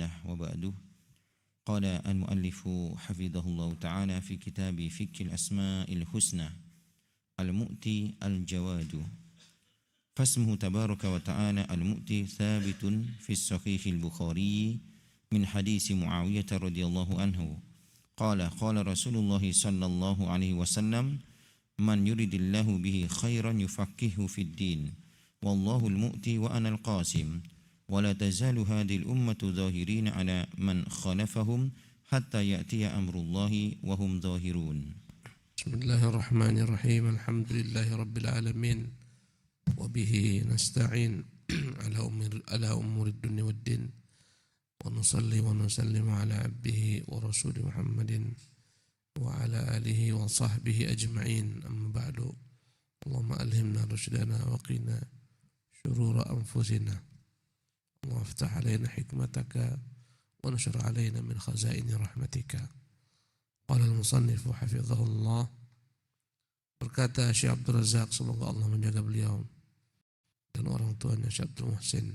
له وبعد. قال المؤلف حفظه الله تعالى في كتاب فقه الأسماء الحسنى المؤتي الجواد. فاسمه تبارك وتعالى المؤتي ثابت في الصحيح البخاري من حديث معاوية رضي الله عنه قال قال رسول الله صلى الله عليه وسلم من يرد الله به خيرا يفقهه في الدين والله المؤتي وأنا القاسم ولا تزال هذه الأمة ظاهرين على من خلفهم حتى يأتي أمر الله وهم ظاهرون. بسم الله الرحمن الرحيم. الحمد لله رب العالمين وبه نستعين على أمور الدنيا والدين ونصلي ونسلم على عبده ورسول محمد وعلى آله وصحبه أجمعين. أما بعد، اللهم ألهمنا رشدنا وقنا شرور أنفسنا اللهم افتح علينا حكمتك ونشر علينا من خزائن رحمتك. قال المصنف حفظه الله, berkata Syekh Abdul Razak, semoga Allah menjaga beliau dan orang tuanya Syekh Abdul Muhsin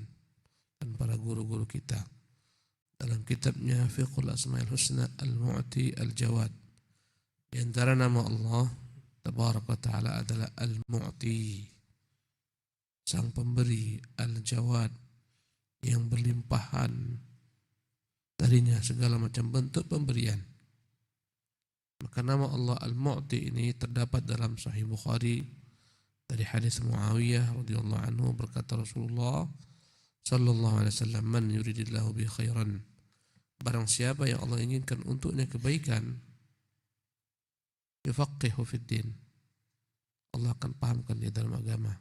dan para guru-guru kita, dalam kitabnya Fiqhul Asma'il Husna Al-Mu'ti Al-Jawad, di antara nama Allah Tabaraka wa Ta'ala adalah Al-Mu'ti, sang pemberi, Al-Jawad, yang berlimpahan darinya segala macam bentuk pemberian. Maka nama Allah Al-Mu'ti ini terdapat dalam Sahih Bukhari dari hadis Muawiyah radhiyallahu anhu, berkata Rasulullah sallallahu alaihi wasallam, man yuridillahu bi khairan, barang siapa yang Allah inginkan untuknya kebaikan, yufaqihu fid din, Allah akan pahamkan dia dalam agama.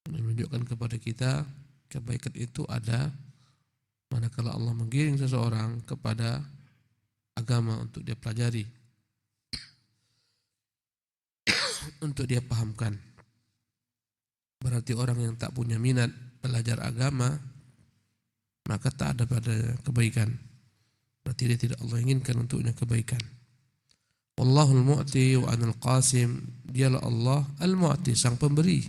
Menunjukkan kepada kita kebaikan itu ada manakala Allah menggiring seseorang kepada agama untuk dia pelajari, untuk dia pahamkan. Berarti orang yang tak punya minat belajar agama, maka tak ada pada kebaikan. Berarti dia tidak Allah inginkan untuknya kebaikan. Wallahul mu'ti wa anal qasim, dialah Allah al-mu'ti, sang pemberi.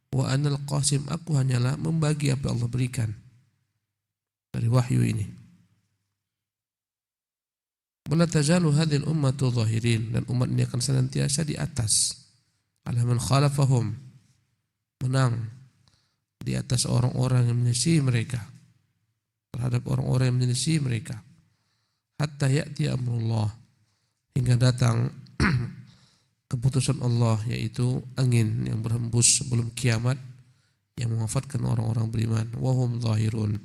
Wa anal qasim, aku hanyalah membagi apa yang Allah berikan dari wahyu ini. Wala tazalu hadhil ummatu zahirin, dan umat ini akan senantiasa di atas ala man khalafahum, menang di atas orang-orang yang menyelisih mereka, terhadap orang-orang yang menyelisih mereka, hatta ya'ti amrullah, hingga datang keputusan Allah, yaitu angin yang berhembus sebelum kiamat yang mewafatkan orang-orang beriman. Wahum zahirun,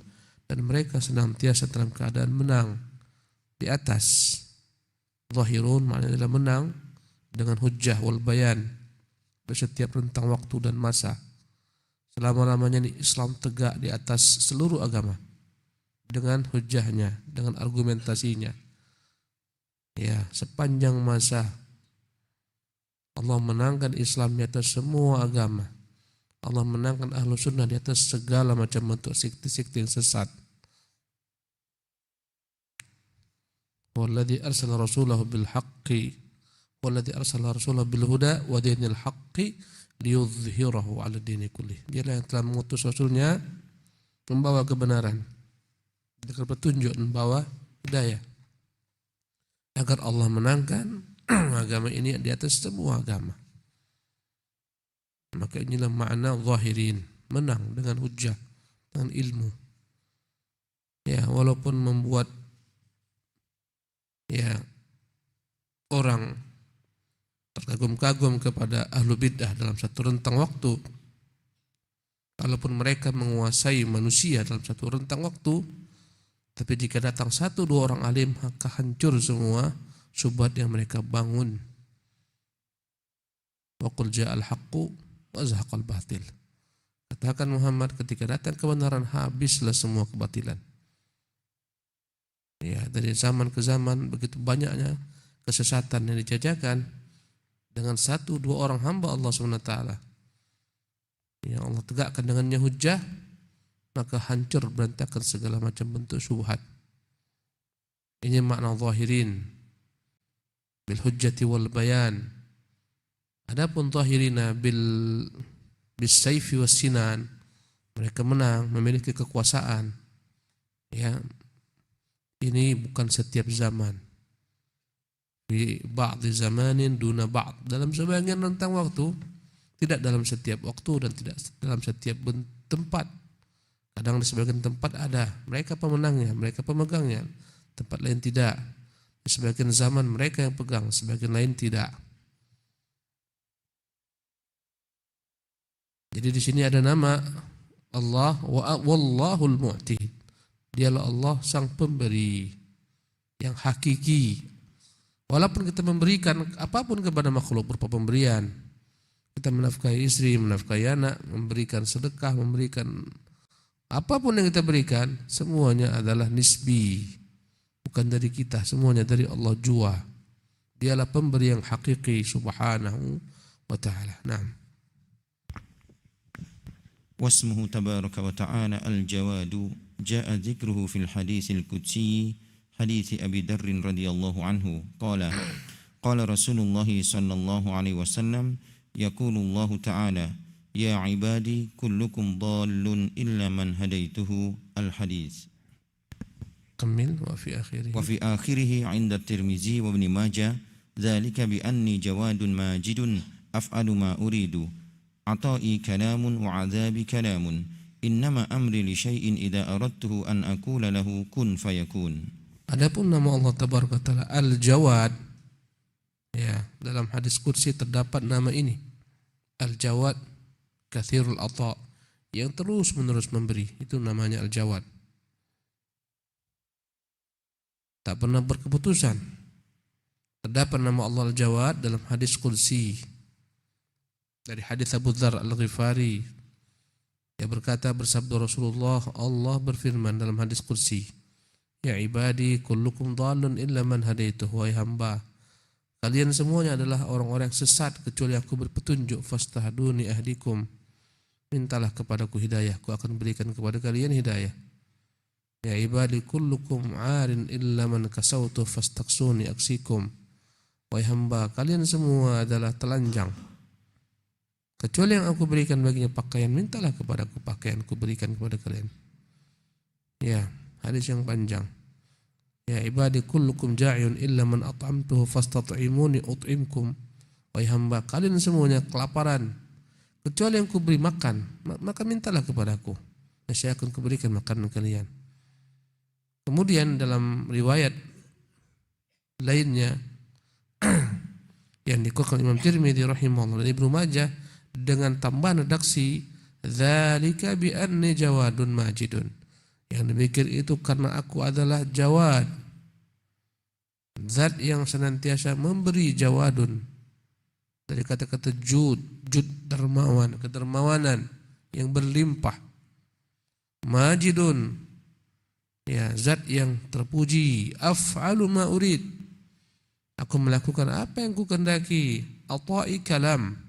dan mereka senantiasa dalam keadaan menang di atas. Zahirun maknanya adalah menang dengan hujjah wal bayan di setiap rentang waktu dan masa. Selama-lamanya Islam tegak di atas seluruh agama dengan hujjahnya, dengan argumentasinya. Ya, sepanjang masa Allah menangkan Islam di atas semua agama. Allah menangkan ahlu sunnah di atas segala macam bentuk sekte-sekte yang sesat. Walladzi arsala rasulahu bil haqqi walladzi arsala rasulahu bil huda wa dinil haqqi liyudhhirahu 'ala dini kullih. Dialah yang telah mengutus rasulnya membawa kebenaran, dengan petunjuk, membawa hidayah, agar Allah menangkan agama ini di atas semua agama. Maka inilah makna zahirin, menang dengan hujjah, dengan ilmu. Ya, walaupun membuat orang terkagum-kagum kepada ahlu bid'ah dalam satu rentang waktu, kalaupun mereka menguasai manusia dalam satu rentang waktu, tapi jika datang satu dua orang alim, maka hancur semua syubhat yang mereka bangun. Wa qul ja'al haqqu wa zahaqal batil. Katakan Muhammad, ketika datang kebenaran, habislah semua kebatilan. Ya, dari zaman ke zaman begitu banyaknya kesesatan yang dijajakan dengan satu dua orang hamba Allah SWT yang Allah tegakkan dengannya hujjah, maka hancur berantakan segala macam bentuk syubhat. Ini makna zahirin bil hujjati wal bayan. Adapun zahirina bis sayfi was sinan, mereka menang, memiliki kekuasaan Ya, ini bukan setiap zaman. Fi ba'di zamanin duna ba'd. Dalam sebagian rentang waktu, tidak dalam setiap waktu dan tidak dalam setiap tempat. Kadang di sebagian tempat ada mereka pemenangnya, mereka pemegangnya. Tempat lain tidak. Di sebagian zaman mereka yang pegang, sebagian lain tidak. Jadi di sini ada nama Allah wallahul mu'ti. Dialah Allah sang pemberi yang hakiki. Walaupun kita memberikan apapun kepada makhluk berupa pemberian, kita menafkahi istri, menafkahi anak, memberikan sedekah, memberikan apapun yang kita berikan, semuanya adalah nisbi, bukan dari kita, semuanya dari Allah jua. Dialah pemberi yang hakiki subhanahu wa ta'ala. Naam. واسمه تبارك وتعالى الجواد جاء ذكره في الحديث القدسي حديث أبي ذر رضي الله عنه قال رسول الله صلى الله عليه وسلم يقول الله تعالى يا عبادي كلكم ضال إلا من هديته الحديث. كمل. وفي آخره عند الترمذي وابن ماجه ذلك بأني جواد ماجد أفعل ما أريد عطائي كلام وعذابي كلام إنما أمري لشيء إذا أردته أن أقول له كن فيكون. Adapun nama Allah tabaraka taala Al-Jawad, ya, dalam hadis qudsi terdapat nama ini Al-Jawad, katsirul ata, yang terus-menerus memberi, itu namanya Al-Jawad. Tak pernah berkeputusan. Terdapat nama Allah Al-Jawad dalam hadis qudsi dari hadis Abu Dzar Al-Ghifari, yang berkata, bersabda Rasulullah, Allah berfirman dalam hadis qudsi, ya ibadi kullukum dhalun illa man hadaituh, wahai hamba, kalian semuanya adalah orang-orang yang sesat kecuali aku berpetunjuk, fastahduni ahdikum, mintalah kepadaku hidayah, aku akan berikan kepada kalian hidayah. Ya ibadi kullukum arin illa man kasautu fastaksuni aksikum, wahai hamba, kalian semua adalah telanjang kecuali yang aku berikan baginya pakaian, mintalah kepadaku pakaian, aku berikan kepada kalian. Ya, hadis yang panjang. Ya ibadi kullukum ja'iyun illa man at'amtuhu fastat'imuni ut'imkum, wahai hamba, kalian semuanya kelaparan kecuali yang ku beri makan, maka mintalah kepadaku, dan saya akan kuberikan makanan kalian. Kemudian dalam riwayat lainnya yang dikeluarkan Imam Tirmidzi rahimahullah dan Ibnu Majah dengan tambahan redaksi dzalika bi anni jawadun majidun, yang demikian itu karena aku adalah jawad, zat yang senantiasa memberi, jawadun dari kata-kata jud dermawan, kedermawanan yang berlimpah, majidun, ya, zat yang terpuji, af'alu ma urid, aku melakukan apa yang ku kehendaki, ata'i kalam,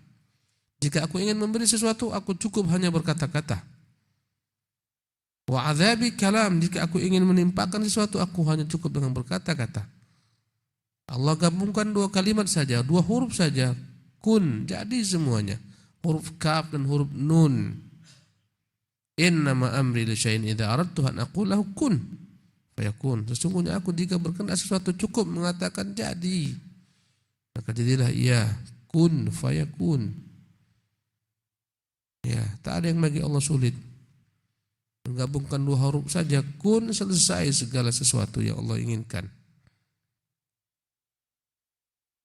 jika aku ingin memberi sesuatu aku cukup hanya berkata-kata, wa adzabi kalam, jika aku ingin menimpakan sesuatu aku hanya cukup dengan berkata-kata. Allah gabungkan dua kalimat saja, dua huruf saja, kun, jadi semuanya, huruf kaf dan huruf nun. Innama amri li syai'in idza aradtu an aqulahu kun fayakun, sesungguhnya aku jika berkehendak sesuatu cukup mengatakan jadi, maka jadilah ia, kun fayakun. Ya, tak ada yang bagi Allah sulit. Menggabungkan dua huruf saja, kun, selesai segala sesuatu yang Allah inginkan.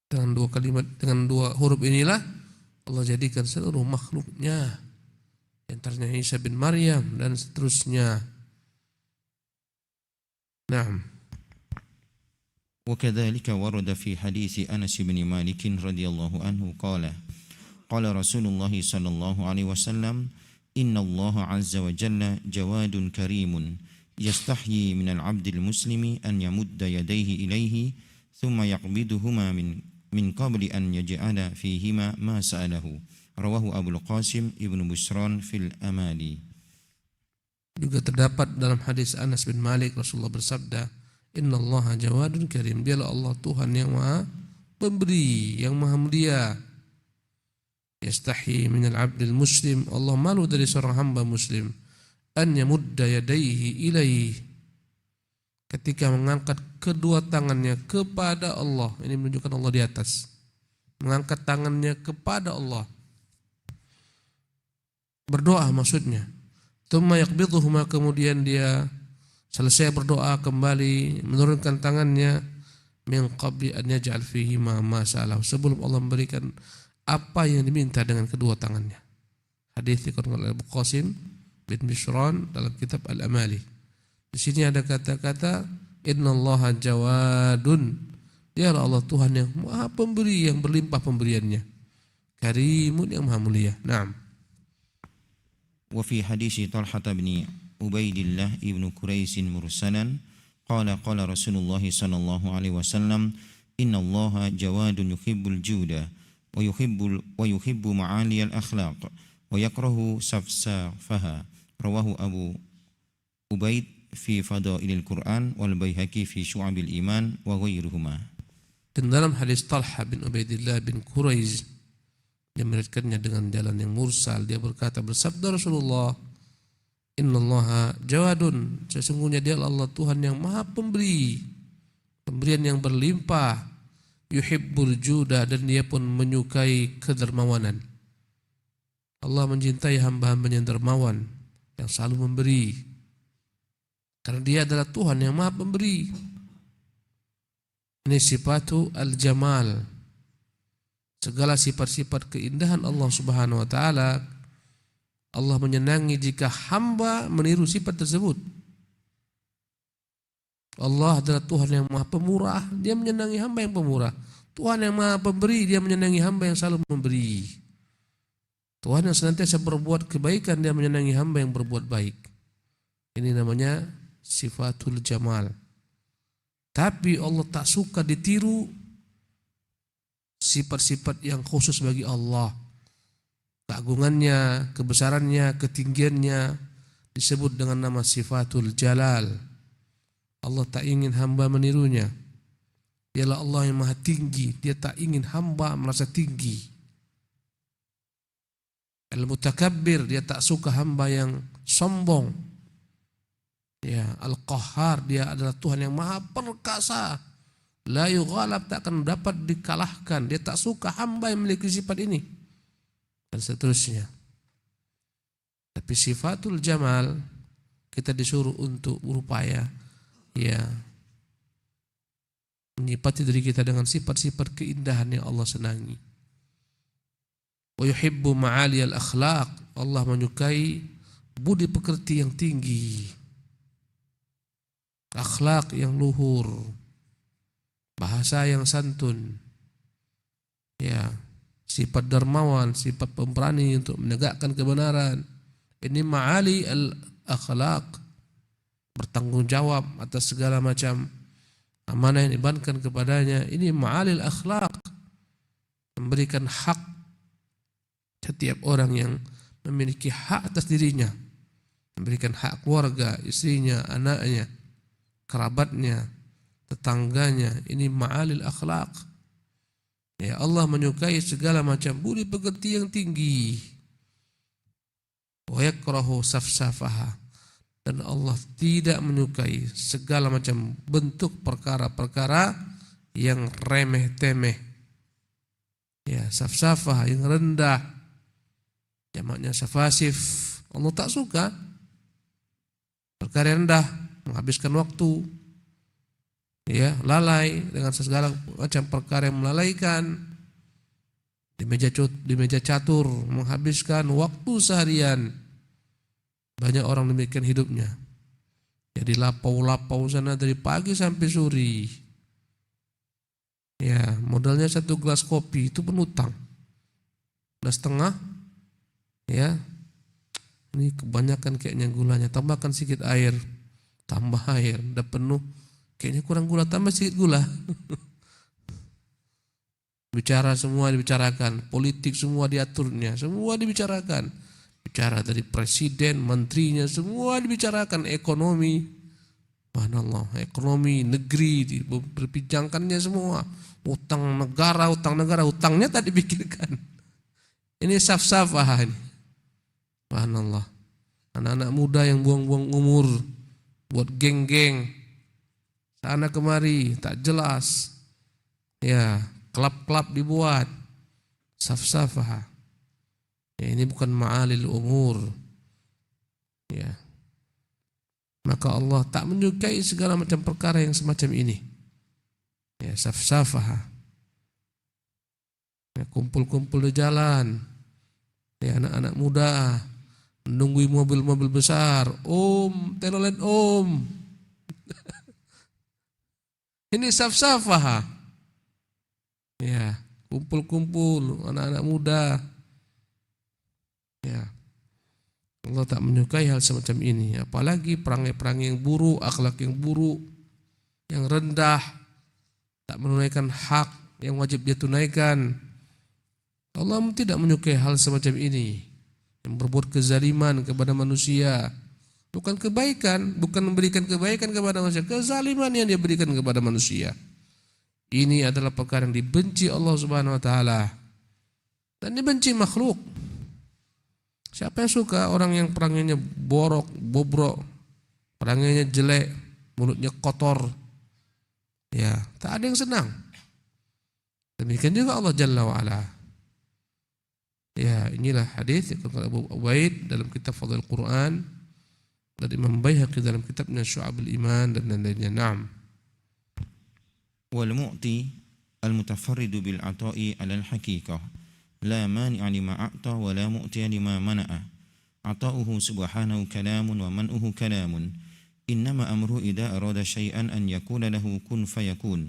Dengan dua kalimat, dengan dua huruf inilah Allah jadikan seluruh makhluknya, antaranya Isa bin Maryam dan seterusnya. Naam. وكذلك ورد في حديث أنس بن مالك رضي الله عنه قال رسول الله صلى الله عليه وسلم إن الله عز وجل جواد كريم يستحيي من العبد المسلم أن يمد يديه إليه ثم يقبضهما من قبل أن يجعل فيهما ما سأله. رواه أبو القاسم ابن بشران في الأمالي. Juga terdapat dalam hadis Anas bin Malik, Rasulullah bersabda, innallaha jawadun karim, dialah Allah Tuhan yang maha pemberi, yang maha mulia. Yastahi minal abdil muslim, Allah malu dari seorang hamba muslim, an yamudda yadaihi ilaih, ketika mengangkat kedua tangannya kepada Allah. Ini menunjukkan Allah di atas. Mengangkat tangannya kepada Allah. Berdoa maksudnya. Tsumma yaqbidhuhuma, kemudian dia selesai berdoa kembali menurunkan tangannya, min qabli an yaj'al fihi ma sa'alah, sebelum Allah memberikan apa yang diminta dengan kedua tangannya. Hadis dikutip oleh Abu Qasim bin Mishran dalam kitab Al-Amali. Di sini ada kata-kata innallaha jawadun. Dialah Allah Tuhan yang Maha Pemberi, yang berlimpah pemberiannya. Karimun, yang Maha mulia. Naam. Wa fi hadis Talhah bin Ubaidillah ibnu Quraisy mursalan qala Rasulullah sallallahu alaihi wasallam innallaha jawadun yuhibbul juda wa yuhibbu ma'aliyal akhlaq wa yakrahu safsafaha. Rawahu Abu Ubaid fi Fadailil Quran wal Baihaqi fi Syu'abil Iman wa ghairuhuma. Dan dalam hadis Talhah bin Ubaidillah bin Quraisy, dia meriwayatkannya dengan jalan yang mursal, dia berkata, bersabda Rasulullah, innallaha jawadun, sesungguhnya dia Allah Tuhan yang Maha Pemberi, pemberian yang berlimpah, yuhibbul juda, dan dia pun menyukai kedermawanan. Allah mencintai hamba-hambanya yang dermawan, yang selalu memberi, karena dia adalah Tuhan yang Maha Pemberi. Ini sifatu al-jamal, segala sifat-sifat keindahan Allah Subhanahu wa taala. Allah menyenangi jika hamba meniru sifat tersebut. Allah adalah Tuhan yang Maha Pemurah, dia menyenangi hamba yang pemurah. Tuhan yang Maha Pemberi, dia menyenangi hamba yang selalu memberi. Tuhan yang senantiasa berbuat kebaikan, dia menyenangi hamba yang berbuat baik. Ini namanya sifatul jamal. Tapi Allah tak suka ditiru sifat-sifat yang khusus bagi Allah. Keagungannya, kebesarannya, ketinggiannya disebut dengan nama sifatul jalal. Allah tak ingin hamba menirunya. Dialah Allah yang Maha Tinggi, dia tak ingin hamba merasa tinggi. Al-Mutakabbir, dia tak suka hamba yang sombong. Ya, Al-Qahhar, dia adalah Tuhan yang Maha Perkasa. La yughalab, tak akan dapat dikalahkan. Dia tak suka hamba yang memiliki sifat ini, dan seterusnya. Tapi sifatul jamal, kita disuruh untuk berupaya ya menyifati diri kita dengan sifat-sifat keindahan yang Allah senangi. Wa yuhibbu ma'aliyal akhlaq, Allah menyukai budi pekerti yang tinggi, akhlak yang luhur, bahasa yang santun, ya, sifat dermawan, sifat pemberani untuk menegakkan kebenaran. Ini ma'ali al-akhlaq, bertanggung jawab atas segala macam amanah yang dibebankan kepadanya. Ini ma'ali al-akhlaq, memberikan hak setiap orang yang memiliki hak atas dirinya, memberikan hak keluarga, istrinya, anaknya, kerabatnya, tetangganya. Ini ma'alil akhlaq. Ya, Allah menyukai segala macam budi pekerti yang tinggi. Wa yakrahu safsafaha, dan Allah tidak menyukai segala macam bentuk perkara-perkara yang remeh-temeh. Ya, safsafah yang rendah, jamaknya safasif. Allah tak suka perkara yang rendah, menghabiskan waktu, ya, lalai dengan segala macam perkara yang melalaikan. Di meja catur menghabiskan waktu seharian. Banyak orang demikian hidupnya. Jadi lapau-lapau sana dari pagi sampai sore. Ya, modalnya 1 gelas kopi itu pun utang. 1,5. Ya. Ini kebanyakan kayaknya gulanya. Tambahkan sedikit air. Tambah air, udah penuh. Kayaknya kurang gula, tambah sedikit gula. Bicara semua dibicarakan, politik semua diaturnya, semua dibicarakan. Bicara dari presiden, menterinya, semua dibicarakan. Ekonomi, subhanallah, ekonomi negeri diperbincangkannya semua. Utang negara, utangnya tak dipikirkan. Ini saf-safah ini. Subhanallah. Anak-anak muda yang buang-buang umur buat geng-geng, sana kemari, tak jelas. Ya, klub-klub dibuat, safsafah. Ya, ini bukan ma'alil umur. Ya. Maka Allah tak menyukai segala macam perkara yang semacam ini. Ya, safsafah. Ya, kumpul-kumpul di jalan. Ya, anak-anak muda menunggui mobil-mobil besar. Telolet om. Ini safsafah. Ya, kumpul-kumpul anak-anak muda. Ya. Allah tak menyukai hal semacam ini. Apalagi perangai-perangai yang buruk, akhlak yang buruk, yang rendah, tak menunaikan hak yang wajib dia tunaikan. Allah tidak menyukai hal semacam ini. Yang berbuat kezaliman kepada manusia. Bukan kebaikan, bukan memberikan kebaikan kepada manusia, kezaliman yang dia berikan kepada manusia. Ini adalah perkara yang dibenci Allah Subhanahu wa taala. Dan dibenci makhluk. Siapa yang suka orang yang perangainya bobrok, perangainya jelek, mulutnya kotor? Ya, tak ada yang senang. Demikian juga Allah Jalla wa Ala. Ya, inilah hadis yang dikatakan Abu Ubaid dalam kitab Fadhil Quran, dan Imam Baihaqi dalam kitabnya Syu'abul Iman dan lain-lainnya. Naam. والمؤتي المتفرد بالعطاء على الحقيقة لا مانع لما أعطى ولا مؤتي لما منع عطاؤه سبحانه كلام ومنعه كلام إنما أمره إذا أراد شيئا أن يقول له كن فيكون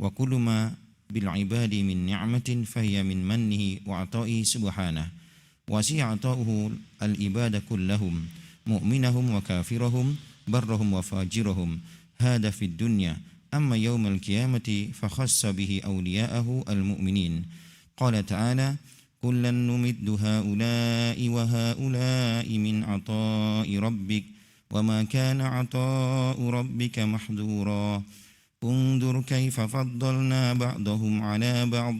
وكل ما بالعباد من نعمة فهي من منه وعطائه سبحانه وسع عطاؤه العباد كلهم مؤمنهم وكافرهم برهم وفاجرهم هذا في الدنيا أما يوم القيامة فخص به أولياءه المؤمنين قال تعالى كلا نمد هؤلاء وهؤلاء من عطاء ربك وما كان عطاء ربك محظورا انظر كيف فضلنا بعضهم على بعض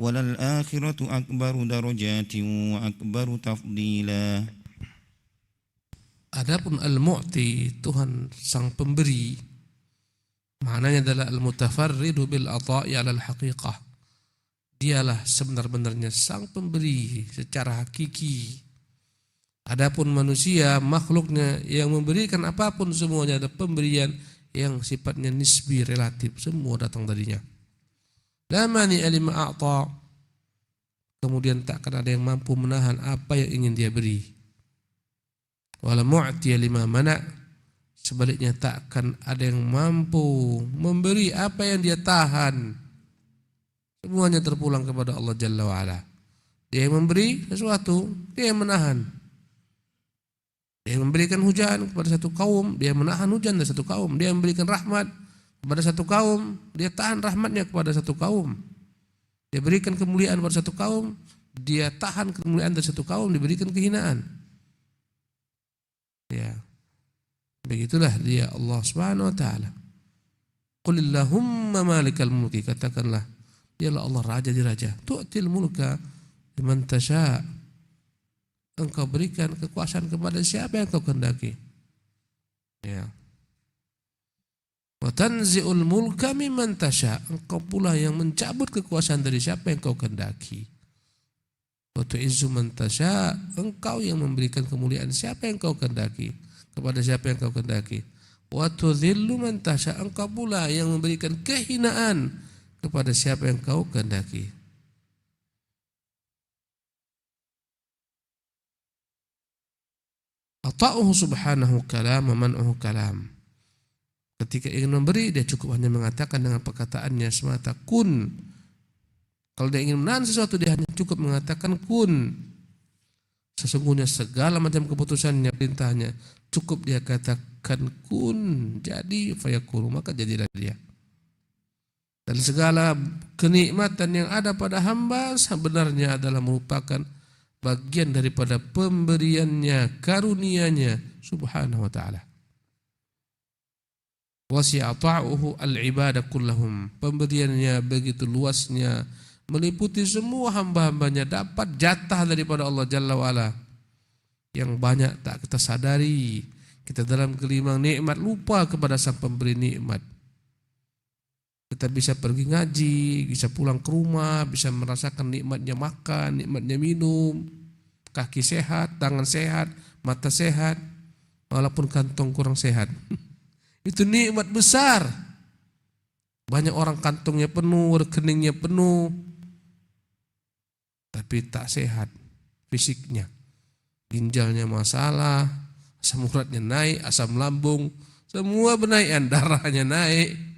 وللآخرة أكبر درجات وأكبر تفضيلا. Adapun al-mu'ti, Tuhan sang pemberi, maknanya adalah al-mutafarridu bil ata'i 'ala al-haqiqah. Dialah sebenar-benarnya sang pemberi secara hakiki. Adapun manusia, makhluknya yang memberikan apapun semuanya ada pemberian yang sifatnya nisbi, relatif, semua datang darinya. La mani'a lima a'ta. Kemudian takkan ada yang mampu menahan apa yang ingin dia beri. Wala mu'tiya lima mana'. Sebaliknya takkan ada yang mampu memberi apa yang dia tahan. Semuanya terpulang kepada Allah Jalla wa'ala. Dia yang memberi sesuatu, dia yang menahan. Dia yang memberikan hujan kepada satu kaum, dia menahan hujan dari satu kaum. Dia yang memberikan rahmat kepada satu kaum, dia tahan rahmatnya kepada satu kaum. Dia berikan kemuliaan kepada satu kaum, dia tahan kemuliaan dari satu kaum, diberikan kehinaan. Ya. Begitulah dia Allah Subhanahu wa taala. Qulillahumma malikal mulki, katakanlah dialah Allah raja di raja. Tu'til mulka liman tasha. Engkau berikan kekuasaan kepada siapa yang kau kehendaki. Ya. Wa tanzi'ul mulka mimman tasha. Engkau pula yang mencabut kekuasaan dari siapa yang kau kehendaki. Wa tu'izzu man tasha. Engkau yang memberikan kemuliaan siapa yang kau kehendaki, kepada siapa yang kau kehendaki. Wa tudhillu man tasha. Engkau pula yang memberikan kehinaan kepada siapa yang kau kehendaki. Ata'uhu subhanahu kalam wa man'uhu kalam. Ketika ingin memberi, dia cukup hanya mengatakan dengan perkataannya semata, kun. Kalau dia ingin menahan sesuatu, dia hanya cukup mengatakan kun. Sesungguhnya segala macam keputusannya, perintahnya, cukup dia katakan kun, jadi fayakun, maka jadilah dia. Dan segala kenikmatan yang ada pada hamba sebenarnya adalah merupakan bagian daripada pemberiannya, karunia-Nya subhanahu wa ta'ala. Wasi'a ta'uhu al-ibadah kullahum. Pemberiannya begitu luasnya, meliputi semua hamba-hambanya, dapat jatah daripada Allah Jalla wa'ala yang banyak tak kita sadari, Kita dalam gelimang nikmat lupa kepada sang pemberi nikmat. Kita bisa pergi ngaji, bisa pulang ke rumah, bisa merasakan nikmatnya makan, nikmatnya minum, kaki sehat, tangan sehat, mata sehat, walaupun kantong kurang sehat. Itu nikmat besar. Banyak orang kantongnya penuh, rekeningnya penuh, tapi tak sehat fisiknya. Ginjalnya masalah, asam uratnya naik, asam lambung, semua benaikan, darahnya naik.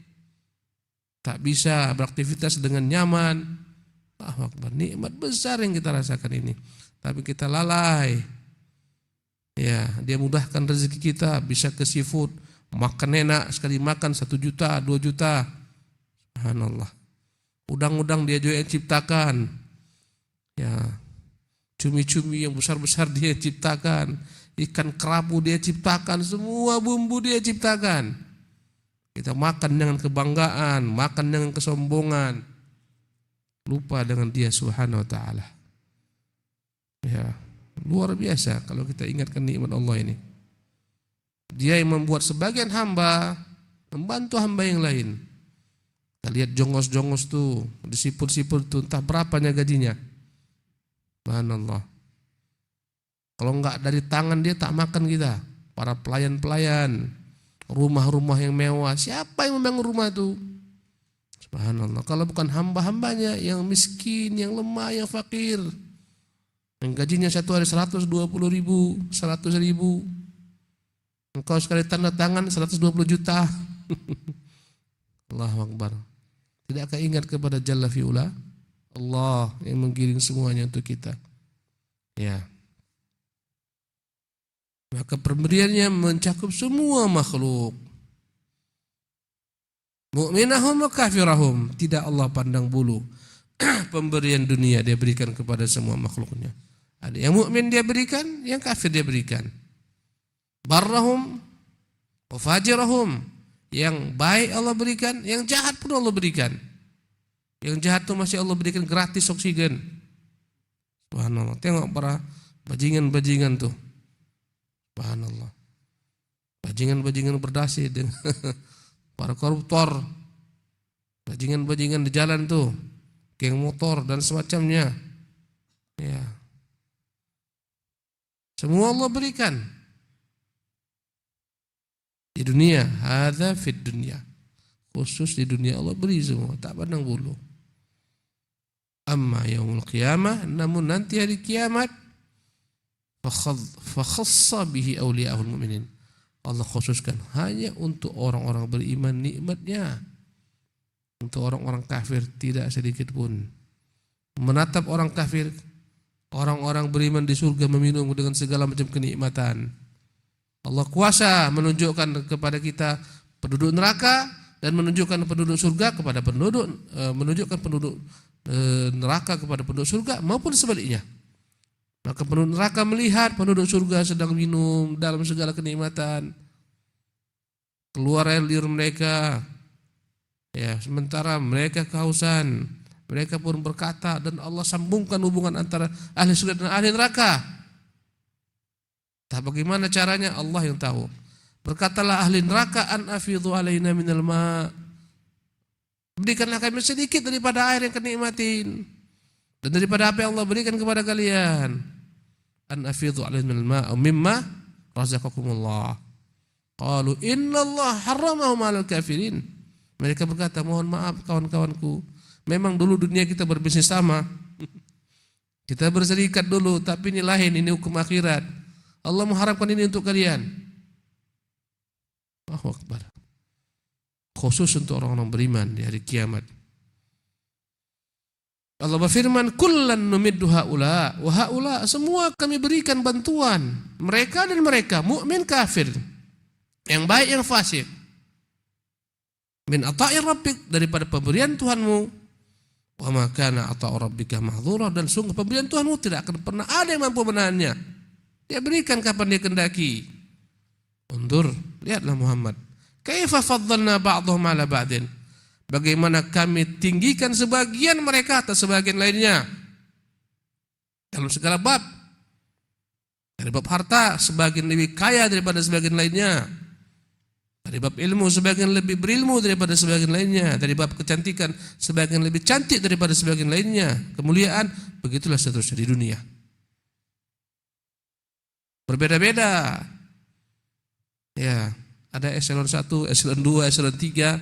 Tak bisa beraktivitas dengan nyaman. Nikmat besar yang kita rasakan ini. Tapi kita lalai. Ya, dia mudahkan rezeki kita, bisa ke seafood, makan enak, sekali makan 1 juta, 2 juta. Subhanallah. Udang-udang dia juga yang ciptakan. Ya, cumi-cumi yang besar-besar dia ciptakan. Ikan kerapu dia ciptakan, semua bumbu dia ciptakan. Kita makan dengan kebanggaan, makan dengan kesombongan, lupa dengan dia subhanahu wa ta'ala. Ya, luar biasa kalau kita ingatkan nikmat Allah ini. Dia yang membuat sebagian hamba membantu hamba yang lain. Kita lihat jongos-jongos tuh, disipul-sipul tuh, entah berapanya gajinya. Subhanallah. Kalau enggak dari tangan dia tak makan kita. Para pelayan-pelayan, rumah-rumah yang mewah, siapa yang membangun rumah itu? Subhanallah. Kalau bukan hamba-hambanya yang miskin, yang lemah, yang fakir, yang gajinya satu hari 120 ribu, 100 ribu, engkau sekali tanda tangan 120 juta. Allahu Akbar. Tidakkah ingat kepada Jalla fi'ula? Allah yang menggiring semuanya untuk kita. Ya. Maka pemberiannya mencakup semua makhluk. Mu'minahum wa kafirahum, tidak Allah pandang bulu. Pemberian dunia dia berikan kepada semua makhluknya. Ada yang mukmin dia berikan, yang kafir dia berikan. Barrahum wa fajirahum, yang baik Allah berikan, yang jahat pun Allah berikan. Yang jahat itu masih Allah berikan gratis oksigen. Subhanallah. Tengok para bajingan-bajingan tuh. Subhanallah. Bajingan-bajingan berdasi dengan para koruptor. Bajingan-bajingan di jalan tuh, geng motor dan semacamnya. Ya. Semua Allah berikan. Di dunia, hadza fid dunya. Khusus di dunia Allah beri semua, tak pandang bulu. Amma yaumul qiyamah, namun nanti hari kiamat, fa khassa bihi awliya'ul mu'minin. Allah khususkan hanya untuk orang-orang beriman nikmatnya. Untuk orang-orang kafir tidak sedikit pun. Menatap orang kafir, orang-orang beriman di surga meminum dengan segala macam kenikmatan. Allah kuasa menunjukkan kepada kita penduduk neraka dan menunjukkan penduduk surga kepada penduduk, menunjukkan penduduk neraka kepada penduduk surga maupun sebaliknya. Maka penduduk neraka melihat penduduk surga sedang minum dalam segala kenikmatan, keluar air liur mereka, ya, sementara mereka kehausan. Mereka pun berkata, dan Allah sambungkan hubungan antara ahli surga dan ahli neraka. Entah bagaimana caranya, Allah yang tahu. Berkatalah ahli neraka, an afidhu alaina minal ma', berikanlah kami sedikit daripada air yang kami nikmatin dan daripada apa yang Allah berikan kepada kalian. An afidhu alaina minal ma' mimma razaqakumullah. Qalu innallaha harramahum 'alal kafirin. Mereka berkata, mohon maaf kawan-kawanku, memang dulu dunia kita berbisnis sama. Kita berserikat dulu, tapi ini lain, ini hukum akhirat. Allah mengharapkan ini untuk kalian. Allahu Akbar. Khusus untuk orang-orang beriman di hari kiamat. Allah berfirman, kullan numiddu haula wa haula, semua kami berikan bantuan, mereka dan mereka, mukmin kafir, yang baik yang fasik. Min ata'i rabbik, daripada pemberian Tuhanmu. Wa ma kana ata'u rabbika mahdzura, dan sungguh pemberian Tuhanmu tidak akan pernah ada yang mampu menahannya. Dia berikan kapan dia kendaki. Undur, lihatlah Muhammad. Kaifa faddalna ba'dhum 'ala ba'din. Bagaimana kami tinggikan sebagian mereka atas sebagian lainnya dalam segala bab. Dari bab harta sebagian lebih kaya daripada sebagian lainnya. Dari bab ilmu sebagian lebih berilmu daripada sebagian lainnya. Dari bab kecantikan sebagian lebih cantik daripada sebagian lainnya. Kemuliaan, begitulah seterusnya di dunia. Berbeda-beda. Ya, ada eselon 1, eselon 2, eselon 3.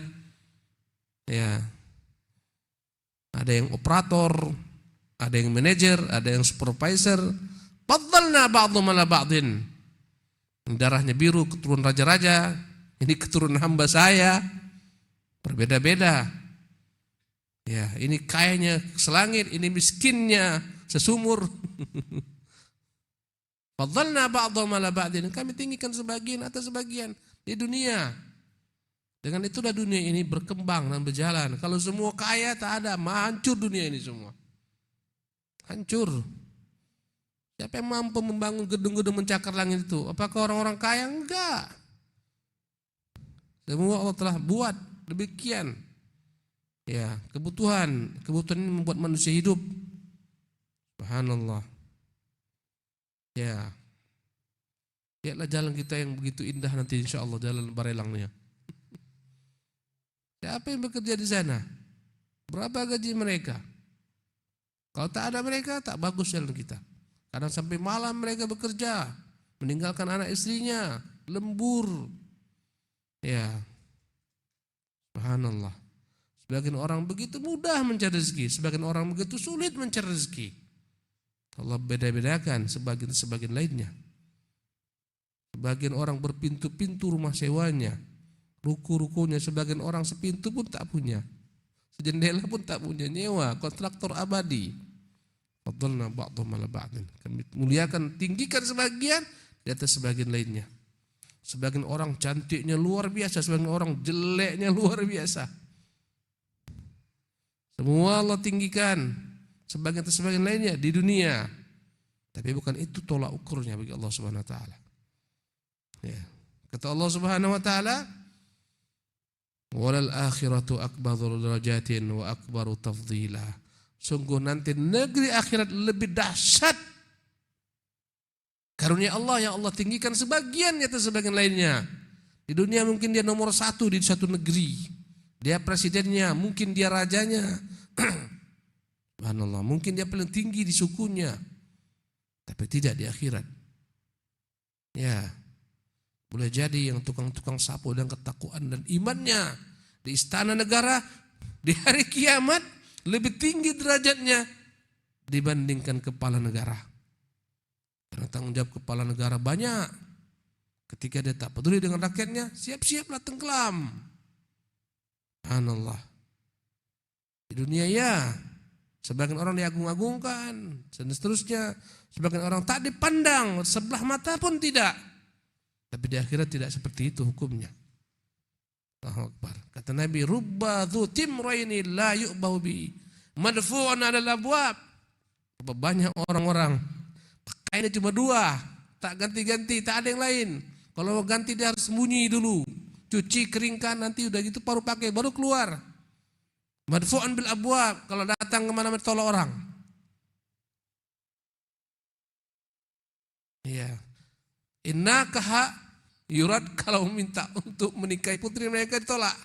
Ya. Ada yang operator, ada yang manajer, ada yang supervisor. Faddalna ba'dhum ala ba'dhin. Darahnya biru keturunan raja-raja, ini keturunan hamba saya. Berbeda-beda. Ya, ini kayanya selangit, ini miskinnya sesumur. Faddalna ba'dhum ala ba'dhin. Kami tinggikan sebagian atas sebagian di dunia. Dengan itulah dunia ini berkembang dan berjalan. Kalau semua kaya tak ada, hancur dunia ini semua. Hancur. Siapa yang mampu membangun gedung-gedung mencakar langit itu? Apakah orang-orang kaya? Enggak. Semua Allah telah buat demikian. Ya, kebutuhan ini membuat manusia hidup. Subhanallah. Ya. Lihatlah jalan kita yang begitu indah nanti insyaallah, jalan Barelangnya. Siapa yang bekerja di sana? Berapa gaji mereka? Kalau tak ada mereka, tak bagus jalan kita. Kadang sampai malam mereka bekerja, meninggalkan anak istrinya, lembur. Ya, subhanallah. Sebagian orang begitu mudah mencari rezeki, sebagian orang begitu sulit mencari rezeki. Allah beda-bedakan sebagian lainnya. Sebagian orang berpintu-pintu rumah sewanya, ruko-rukonya, sebagian orang sepintu pun tak punya, sejendela pun tak punya, nyewa kontraktor abadi. Faddalna ba'dhum ala ba'dhin. Kami muliakan, tinggikan sebagian di atas sebagian lainnya. Sebagian orang cantiknya luar biasa, sebagian orang jeleknya luar biasa. Semua Allah tinggikan sebagian atas sebagian lainnya di dunia. Tapi bukan itu tolak ukurnya bagi Allah Subhanahu wa taala. Ya. Kata Allah Subhanahu wa taala, walal akhiratu akbaru darajatin wa akbaru tafdila. Sungguh nanti negeri akhirat lebih dahsyat. Karunia Allah yang Allah tinggikan sebagian di atas sebagian lainnya. Di dunia mungkin dia nomor 1 di satu negeri. Dia presidennya, mungkin dia rajanya. Subhanallah, mungkin dia paling tinggi di sukunya. Tapi tidak di akhirat. Ya. Boleh jadi yang tukang-tukang sapu dan ketakwaan dan imannya di istana negara di hari kiamat lebih tinggi derajatnya dibandingkan kepala negara. Karena tanggung jawab kepala negara banyak. Ketika dia tak peduli dengan rakyatnya, siap-siaplah tenggelam. Subhanallah. Di dunia ya, sebagian orang diagung-agungkan dan seterusnya. Sebagian orang tak dipandang, sebelah mata pun tidak. Tapi di akhirat tidak seperti itu hukumnya. Allahu Akbar. Kata Nabi, rubba dhu timraini la yu'bahu bi madfu'un 'alal abwab. Banyak orang-orang pakainya cuma 2, tak ganti-ganti, tak ada yang lain. Kalau mau ganti dia harus sembunyi dulu, cuci, keringkan, nanti udah gitu baru pakai, baru keluar. Madfu'un bil abwab, kalau datang kemana-mana tolak orang. Iya. Innakaha yurad, kalau minta untuk menikahi putri mereka ditolak.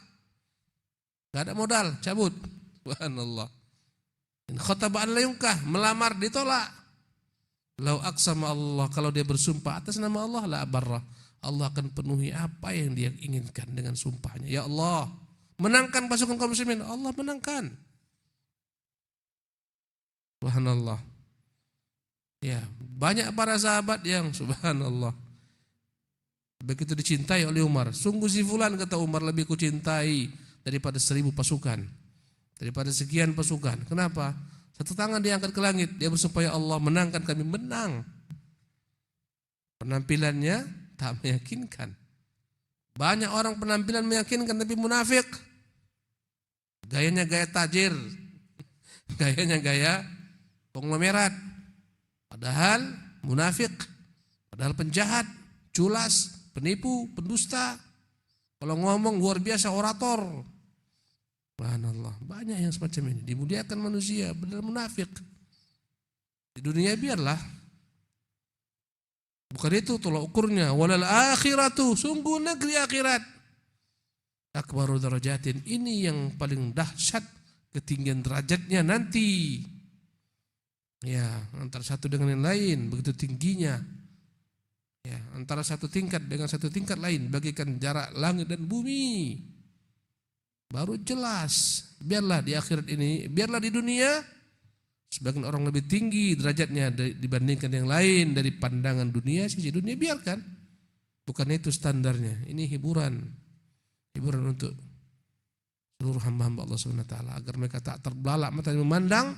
Gak ada modal, cabut. Subhanallah. In khataba an la yunkah, melamar ditolak. Lau aqsama Allah, kalau dia bersumpah atas nama Allah, la abarrah, Allah akan penuhi apa yang dia inginkan dengan sumpahnya. Ya Allah, menangkan pasukan kaum muslimin, Allah menangkan. Subhanallah. Ya, banyak para sahabat yang subhanallah begitu dicintai oleh Umar. Sungguh si fulan, kata Umar, lebih kucintai daripada 1000 pasukan, daripada sekian pasukan. Kenapa? Satu tangan dia angkat ke langit, dia bersumpah, ya Allah menangkan kami. Menang. Penampilannya tak meyakinkan. Banyak orang penampilan meyakinkan tapi munafik. Gayanya gaya tajir, gayanya gaya konglomerat, padahal munafik, padahal penjahat, culas, penipu, pendusta. Kalau ngomong luar biasa orator. Subhanallah, banyak yang semacam ini. Dimuliakan manusia, benar munafik. Di dunia biarlah. Bukan itu tolak ukurnya. Walal akhiratu, sungguh negeri akhirat, akbaru darajatin, ini yang paling dahsyat ketinggian derajatnya nanti. Ya, antara satu dengan yang lain begitu tingginya. Ya, antara satu tingkat dengan satu tingkat lain bagaikan jarak langit dan bumi. Baru jelas. Biarlah di akhirat ini, biarlah di dunia sebagian orang lebih tinggi derajatnya dibandingkan yang lain dari pandangan dunia, sisi dunia biarkan. Bukan itu standarnya. Ini hiburan untuk seluruh hamba-hamba Allah SWT agar mereka tak terbelalak matanya memandang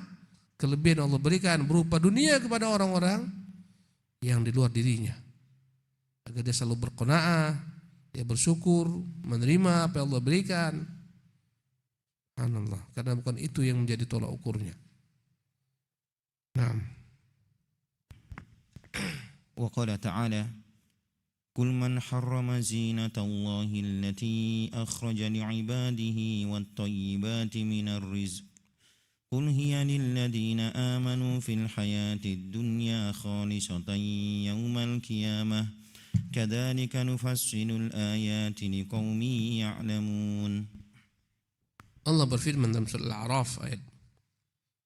kelebihan Allah berikan berupa dunia kepada orang-orang yang di luar dirinya. Agar dia selalu berqanaah, dia bersyukur, menerima apa yang Allah berikan. Subhanallah, karena bukan itu yang menjadi tolak ukurnya. Nah. Wa qala ta'ala Qul man harrama zinatallahi allati akhraja li'ibadihi wat-tayyibati minar rizq Qul hiya lilladhina amanu fil hayatid dunya khalisatan yawmal qiyamah kadzalika nufassilul ayati liqaumin ya'lamun. Allah berfirman dalam surah Al-A'raf ayat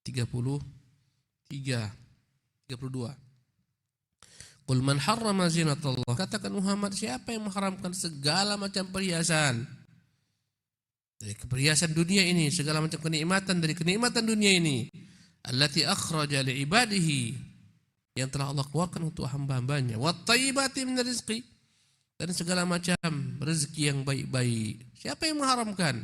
32. Qul man harrama zinatallah, katakan Muhammad, siapa yang mengharamkan segala macam perhiasan dari perhiasan dunia ini, segala macam kenikmatan dari kenikmatan dunia ini, allati akhraja li ibadihi, yang telah Allah keluarkan untuk hamba-hambanya, wat thayyibati min rizqi, dan segala macam rezeki yang baik-baik. Siapa yang mengharamkan?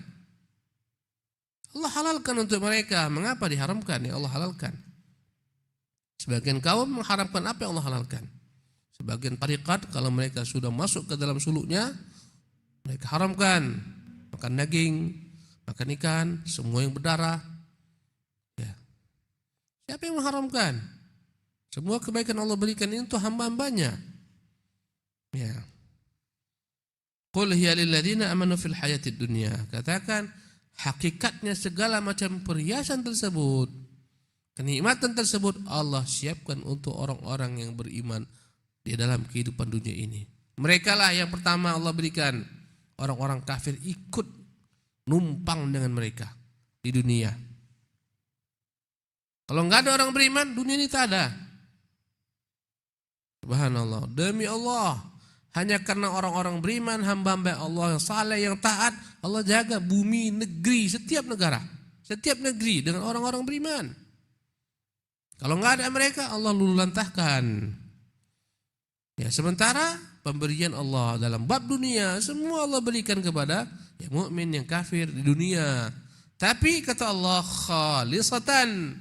Allah halalkan untuk mereka. Mengapa diharamkan? Ya Allah halalkan. Sebagian kaum mengharamkan apa yang Allah halalkan. Sebagian tarikat kalau mereka sudah masuk ke dalam suluknya, mereka haramkan makan daging, makan ikan, semua yang berdarah. Ya. Siapa yang mengharamkan? Semua kebaikan Allah berikan itu hamba-hambanya. Ya. Qul hiya lilladzina amanu fil hayatid dunya. Katakan hakikatnya segala macam perhiasan tersebut, kenikmatan tersebut Allah siapkan untuk orang-orang yang beriman di dalam kehidupan dunia ini. Mereka lah yang pertama Allah berikan. Orang-orang kafir ikut numpang dengan mereka di dunia. Kalau enggak ada orang beriman, dunia ini tak ada. Subhanallah, demi Allah, hanya karena orang-orang beriman, hamba-hamba Allah yang saleh, yang taat, Allah jaga bumi, negeri, setiap negara, setiap negeri dengan orang-orang beriman. Kalau enggak ada mereka, Allah lululantahkan. Ya, sementara pemberian Allah dalam bab dunia semua Allah berikan kepada yang mukmin, yang kafir di dunia. Tapi kata Allah, khalisatan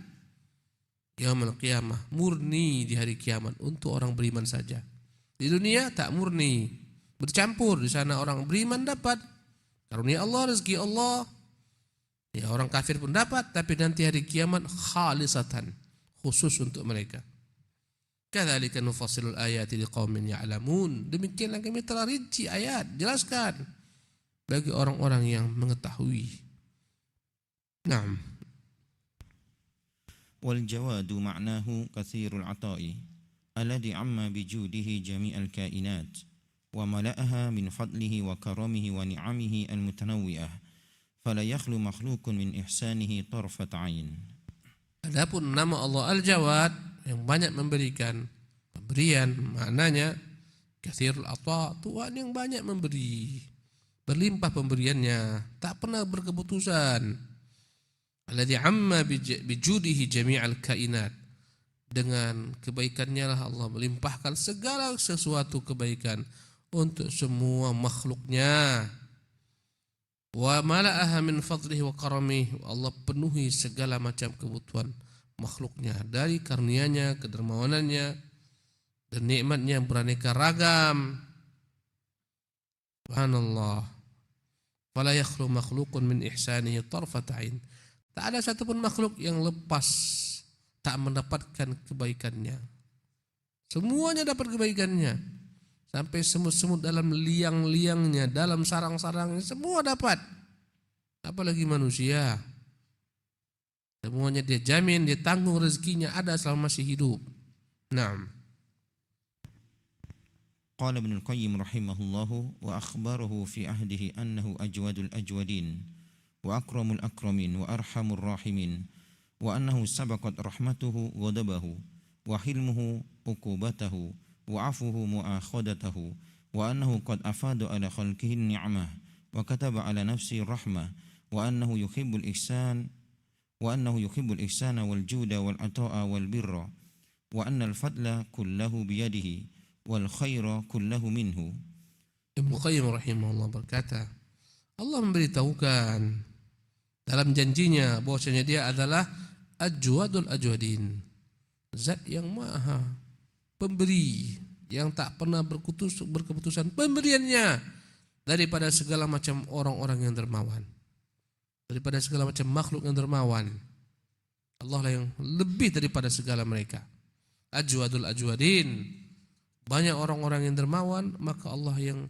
yaumul qiyamah, murni di hari kiamat untuk orang beriman saja. Di dunia tak murni, bercampur. Di sana orang beriman dapat karunia Allah, rezeki Allah. Ya, orang kafir pun dapat, tapi nanti hari kiamat khalisatan, khusus untuk mereka. Kadzalika nufassilul ayati liqaumin ya'lamun. Demikianlah kami telah rinci ayat, jelaskan bagi orang-orang yang mengetahui. Naam. Wal jawadu ma'nahu katsirul ata'i alladhi amma bijudihi jami'al kainat wa mala'aha min fadlihi wa karamihi wa ni'amihi al-mutanawwi'ah fala yakhlu makhluqun min ihsanihi tarfat 'ain. Adapun nama Allah Al-Jawad yang banyak memberikan pemberian, maknanya katsirul ata, Tuhan yang banyak memberi, berlimpah pemberiannya, tak pernah berkeputusan. Alladzi amma bijudihi jami'al kainat, dengan kebaikannya lah Allah melimpahkan segala sesuatu kebaikan untuk semua makhluknya. Wa mala'aha min fadlihi wa karamihi, Allah penuhi segala macam kebutuhan makhluknya dari karunia-Nya, kedermawanannya, dan nikmatnya yang beraneka ragam. Subhanallah. Fala yakhlu makhluqun min ihsanihi tarfat 'ain. Tak ada satupun makhluk yang lepas tak mendapatkan kebaikannya. Semuanya dapat kebaikannya. Sampai semut-semut dalam liang-liangnya, dalam sarang-sarangnya, semua dapat. Apalagi manusia. Semuanya dia jamin, dia tanggung rezekinya ada selama masih hidup. Naam. قال ابن القيم رحمه الله وأخبره في عهده أنه أجود الأجودين وأكرم الأكرمين وأرحم الراحمين وأنه سبقت رحمته غضبه وحلمه عقوبته وعفوه مؤاخذته وأنه قد أفاد على خلقه النعمة وكتب على نفسه الرحمة وأنه يحب الإحسان والجود والعطاء والبر وأن الفضل كله بيده والخير كله منه. Ibnu Qayyim rahimahullah berkata, Allah memberitahukan dalam janjinya bahwasanya dia adalah ajwadul ajwadin, zat yang maha pemberi, yang tak pernah berkeputusan pemberiannya daripada segala macam orang-orang yang dermawan, daripada segala macam makhluk yang dermawan. Allah lah yang lebih daripada segala mereka. Ajwadul ajwadin, banyak orang-orang yang dermawan, maka Allah yang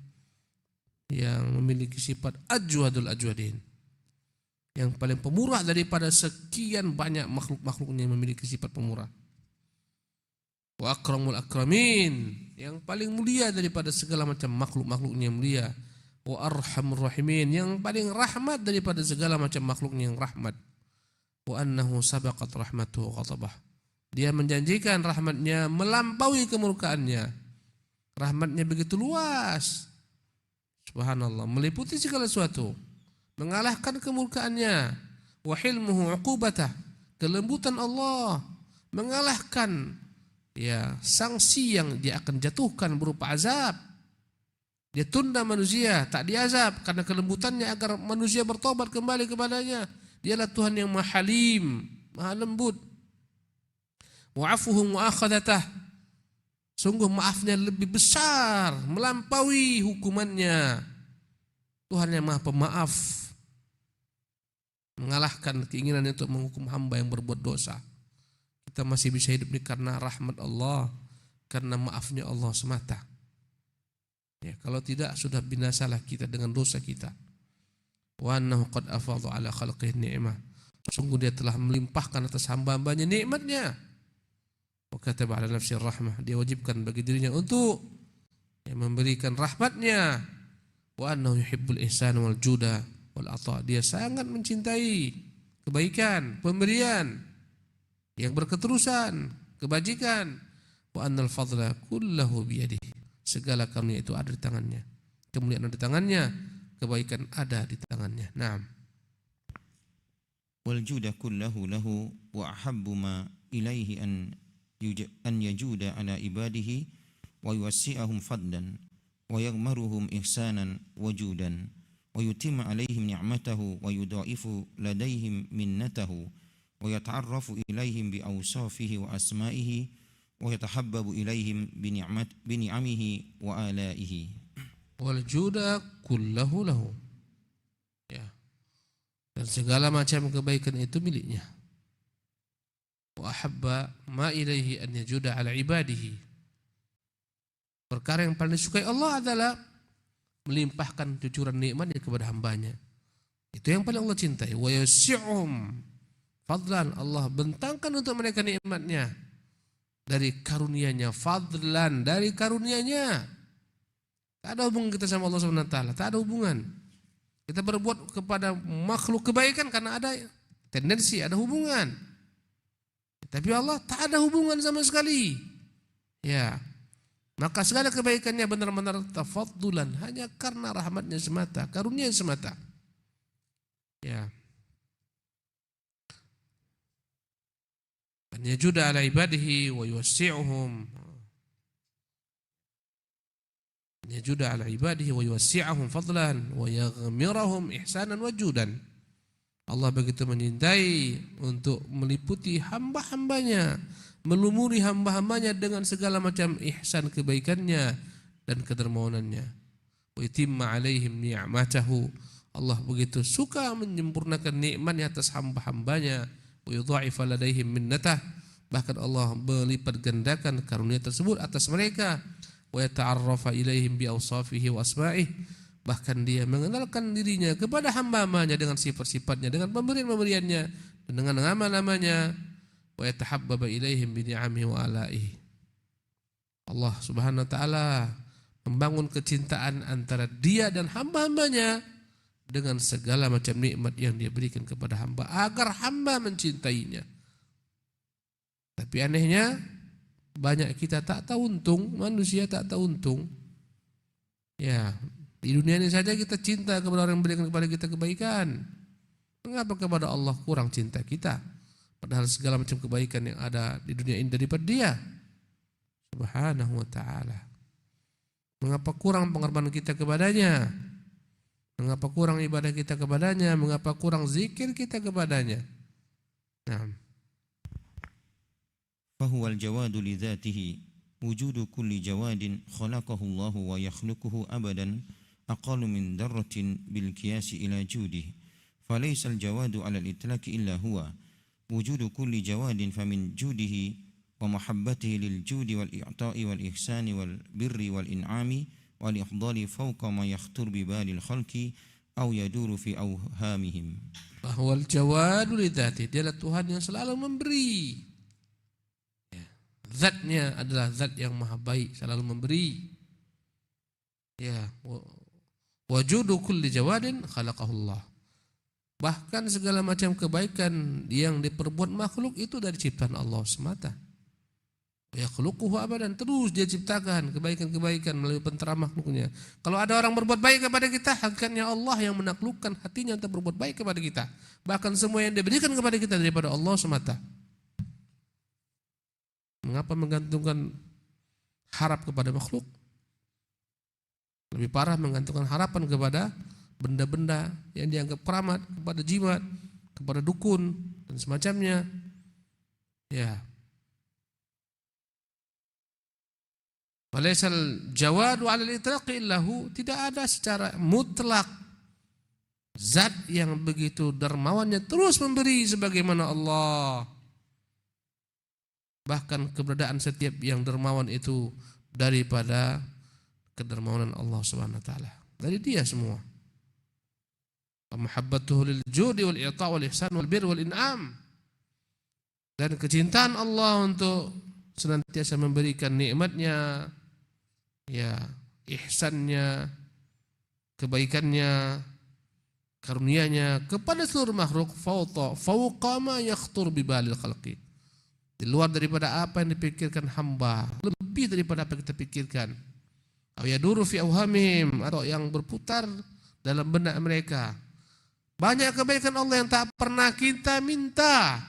memiliki sifat ajwadul ajwadin, yang paling pemurah daripada sekian banyak makhluk-makhluknya yang memiliki sifat pemurah. Wa akramul akramin, yang paling mulia daripada segala macam makhluk-makhluknya yang mulia. Wa arhamur rahimin, yang paling rahmat daripada segala macam makhluknya yang rahmat. Wa annahu sabaqat rahmatuhu ghadabah, dia menjanjikan rahmatnya melampaui kemurkaannya. Rahmatnya begitu luas, subhanallah, meliputi segala sesuatu, mengalahkan kemurkaannya. Wa hilmuhu uqubatah, kelembutan Allah mengalahkan sanksi yang dia akan jatuhkan berupa azab. Dia tunda manusia, tak diazab karena kelembutannya agar manusia bertobat kembali kepadanya. Dialah Tuhan yang Maha Halim, Maha Lembut. Wa afuhu mu'akhadatah, sungguh maafnya lebih besar, melampaui hukumannya. Tuhan yang Maha Pemaaf, mengalahkan keinginannya untuk menghukum hamba yang berbuat dosa. Kita masih bisa hidup ini karena rahmat Allah, karena maafnya Allah semata. Ya, kalau tidak sudah binasalah kita dengan dosa kita. Wa annahu qad afadha ala khalqihi ni'mah, sungguh dia telah melimpahkan atas hamba-hambanya nikmatnya. Wa kataba ala nafsi rahmah, dia wajibkan bagi dirinya untuk memberikan rahmatnya. Wa annahu yuhibbul ihsan wal juda wal ata, dia sangat mencintai kebaikan, pemberian yang berketerusan, kebajikan. Wa annal fadla kullahu biyadihi, segala karunia itu ada di tangannya, kemuliaan ada di tangannya, kebaikan ada di tangannya. Naam. Wal juda kullahu lahu wa ahabbu ma ilaihi an yajuda ala ibadihi wa yuwassi'ahum fadlan wa yaghmaruhum ihsanan wa judan wa yutimma alaihim ni'matahu wa yudha'ifu ladaihim minnatahu wa yata'arrafu ilaihim bi awsafihi wa asma'ihi wa yatahabbabu ilaihim bi ni'amihi wa alaihi. Wal juda kullahu lahu, ya, dan segala macam kebaikan itu miliknya. Wa ahabba ma ilaihi an yajuda ala ibadihi, perkara yang paling disukai Allah adalah melimpahkan cucuran nikmatnya kepada hambanya. Itu yang paling Allah cintai. Wa yasi'um fadlan, Allah bentangkan untuk mereka nikmatnya dari karunia-Nya. Fadlan, dari karunia-Nya. Tak ada hubungan kita sama Allah SWT, tak ada hubungan. Kita berbuat kepada makhluk kebaikan karena ada tendensi, ada hubungan. Tapi Allah tak ada hubungan sama sekali. Ya, maka segala kebaikannya benar-benar tafaddulan, hanya karena rahmatnya semata, karunia semata. Ya. An yajuda ala ibadihi wa yuwassi'uhum. Yajuda ala ibadihi wa yuwassi'uhum fadlan wa yaghmirahum ihsanan wa judan. Allah begitu menyintai untuk meliputi hamba-hambanya, melumuri hamba-hambanya dengan segala macam ihsan kebaikannya dan kedermawanannya. Wa yutimma alaihim ni'matahu, Allah begitu suka menyempurnakan nikmatnya atas hamba-hambanya. Wa yudha'ifa ladaihim minnatah, bahkan Allah melipat gandakan karunia tersebut atas mereka. Wa yata'arrafa ilaihim bi awsafihi wa asma'ihi, bahkan dia mengenalkan dirinya kepada hamba-hambanya dengan sifat-sifatnya, dengan pemberian-pemberiannya, dan dengan nama-namanya. Wa yatahabbaba ilaihim bi ni'amihi wa alaihi, Allah Subhanahu wa taala membangun kecintaan antara dia dan hamba-hambanya dengan segala macam nikmat yang dia berikan kepada hamba agar hamba mencintainya. Tapi anehnya banyak kita tak tahu untung, manusia tak tahu untung. Ya, di dunia ini saja kita cinta kepada orang yang memberikan kepada kita kebaikan. Mengapa kepada Allah kurang cinta kita? Padahal segala macam kebaikan yang ada di dunia ini daripada Dia Subhanahu wa ta'ala. Mengapa kurang pengorbanan kita kepadanya? Mengapa kurang ibadah kita kepadanya? Mengapa kurang zikir kita kepadanya? Nah. Fahuwal jawadu li dhatihi wujudu kulli jawadin khalaqahu Allah wa yakhluquhu abadan aqallu min darratin bil qiyasi ila judih. Falaysa al jawadu ala al itlaqi illa huwa wujudu kulli jawadin famin judihi wa mahabbatihi lil judi wal i'ta'i wal ihsani wal birri wal in'ami wal ifdali fawqa ma yakhtur bi balil khalqi aw yaduru fi awhamihim. Bahwa al-jawadu li dzati, dialah Tuhan yang selalu memberi. Zatnya adalah zat yang maha baik, selalu memberi. Ya, wujudu kulli jawadin khalaqahu Allah. Bahkan segala macam kebaikan yang diperbuat makhluk itu dari ciptaan Allah semata. Yakhluquhu abadan, terus Dia ciptakan kebaikan-kebaikan melalui pentera makhluknya. Kalau ada orang berbuat baik kepada kita, hakikatnya Allah yang menaklukkan hatinya untuk berbuat baik kepada kita. Bahkan semua yang diberikan kepada kita daripada Allah semata. Mengapa menggantungkan harap kepada makhluk? Lebih parah menggantungkan harapan kepada benda-benda yang dianggap keramat, kepada jimat, kepada dukun dan semacamnya. Ya. Walaisal jawadu 'ala al-itlaqi illahu, tidak ada secara mutlak zat yang begitu dermawannya terus memberi sebagaimana Allah. Bahkan keberadaan setiap yang dermawan itu daripada kedermawanan Allah Subhanahu wa taala. Dari Dia semua. Mahabbatuhu lil judi wal i'ta' wal ihsan wal birr wal in'am. Dan kecintaan Allah untuk senantiasa memberikan nikmatnya, ya, ihsannya, kebaikannya, karunia-Nya kepada seluruh makhluk fauqa ma yakhtur bi balil khalqi. Di luar daripada apa yang dipikirkan hamba, lebih daripada apa yang kita pikirkan. Aw yaduru fi awhamihim, atau yang berputar dalam benak mereka. Banyak kebaikan Allah yang tak pernah kita minta,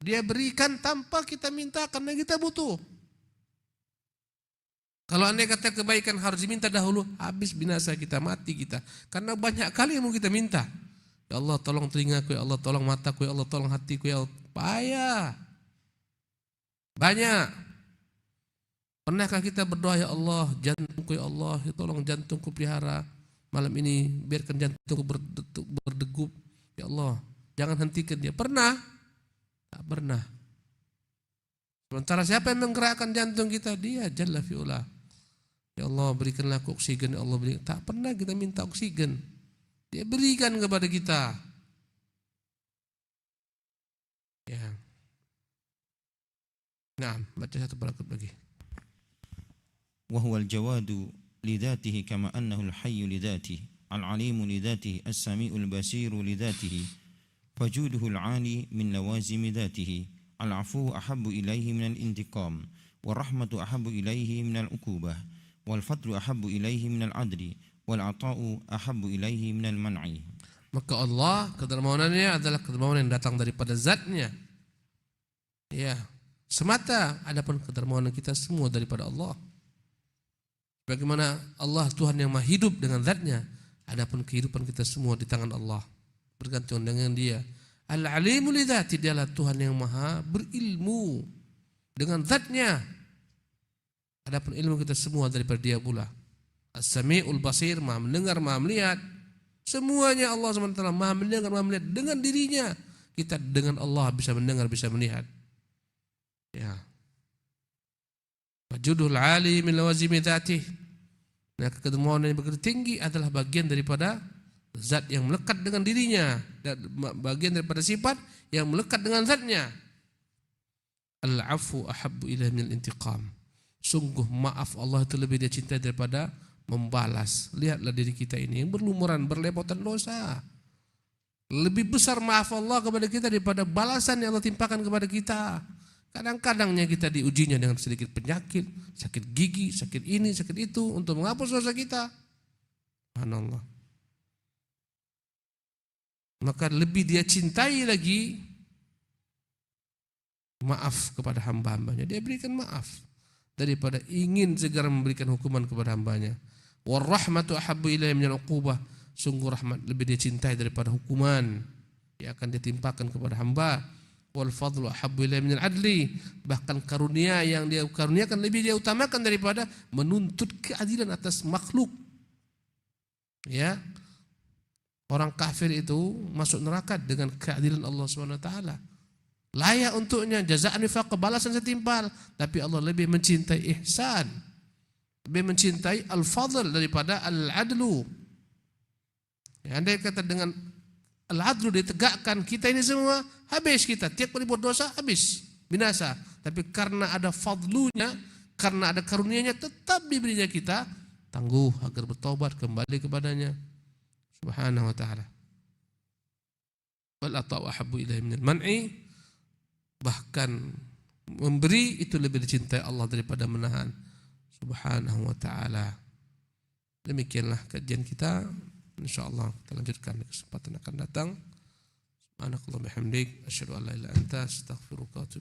Dia berikan tanpa kita minta karena kita butuh. Kalau andai kata kebaikan harus diminta dahulu, habis binasa kita, mati kita. Karena banyak kali yang mau kita minta. Ya Allah tolong telingaku, ya Allah tolong mataku, ya Allah tolong hatiku, ya Allah. Payah. Banyak. Pernahkah kita berdoa, ya Allah jantungku, ya Allah ya tolong jantungku pelihara malam ini, biarkan jantungku berdegup, ya Allah jangan hentikan dia. Pernah? Tak pernah. Sementara siapa yang menggerakkan jantung kita? Dia Jalla fi'ula. Ya Allah berikanlah aku oksigen, ya Allah berikan. Tak pernah kita minta oksigen, Dia berikan kepada kita. Ya. Nah, baca satu paragraf lagi. Wa huwal jawadu li dhatihi kama annahu al-hayyu li dhatihi, al-alimu li dhatihi, as-sami'ul basiru li dhatihi, fajuduhu al-'ali min lawazimi dhatihi, al-'afu ahabbu ilayhi min al-intiqam, war-rahmatu ahabbu ilayhi min al-uqubah, wal-fadlu ahabbu ilayhi min al-'adli, wal-'ata'u ahabbu ilayhi min al-man'i. Maka Allah kedermawanannya adalah kedermawanan yang datang daripada zatnya. Ya, semata. Adapun kedermawanan kita semua daripada Allah. Bagaimana Allah Tuhan yang maha hidup dengan zatnya, adapun kehidupan kita semua di tangan Allah, bergantung dengan Dia. Al-alimu li dzati, Dialah Tuhan yang maha berilmu dengan zatnya. Adapun ilmu kita semua daripada Dia pula. As-sami'ul basir, maha mendengar, maha melihat. Semuanya Allah SWT maha mendengar, maha melihat dengan dirinya. Kita dengan Allah bisa mendengar, bisa melihat. Ya. Wajudul ali min lawazimi dzatih. Nah, kedermawanan yang begitu tinggi adalah bagian daripada zat yang melekat dengan dirinya, dan bagian daripada sifat yang melekat dengan zatnya. Al-'afu ahabbu ilaihi min al-intiqam. Sungguh maaf Allah itu lebih Dia cintai daripada membalas. Lihatlah diri kita ini yang berlumuran, berlepotan dosa. Lebih besar maaf Allah kepada kita daripada balasan yang Allah timpakan kepada kita. Kadang-kadangnya kita diujinya dengan sedikit penyakit, sakit gigi, sakit ini, sakit itu untuk menghapus dosa kita. Subhanallah. Maka lebih dia cintai lagi maaf kepada hamba-hambanya. Dia berikan maaf daripada ingin segera memberikan hukuman kepada hambanya. Warahmatu ahabbu ilaihi minal uqubah. Sungguh rahmat lebih dia cintai daripada hukuman yang akan ditimpakan kepada hamba. Wal fadlu ahabbu ilaihi minal adli. Bahkan karunia yang dia karuniakan lebih dia utamakan daripada menuntut keadilan atas makhluk. Ya. Orang kafir itu masuk neraka dengan keadilan Allah Subhanahu wa taala. Layak untuknya jazaan wifaq, balasan setimpal, tapi Allah lebih mencintai ihsan. Lebih mencintai al-fadl daripada al-adlu. Ya, andai kata dengan al-adlu ditegakkan, kita ini semua habis kita. Tiap kali buat dosa habis, binasa. Tapi karena ada fadlunya, karena ada karunianya, tetap diberinya kita tangguh agar bertobat kembali kepadanya Subhanahu wa ta'ala. Wal ata'u ahabbu ilaihi minal man'i. Bahkan memberi itu lebih dicintai Allah daripada menahan Subhanahu wa ta'ala. Demikianlah kajian kita. InsyaAllah kita lanjutkan di kesempatan akan datang. Subhanakallahumma bihamdik, asyhadu an la ilaha illa anta, astaghfiruka wa atubu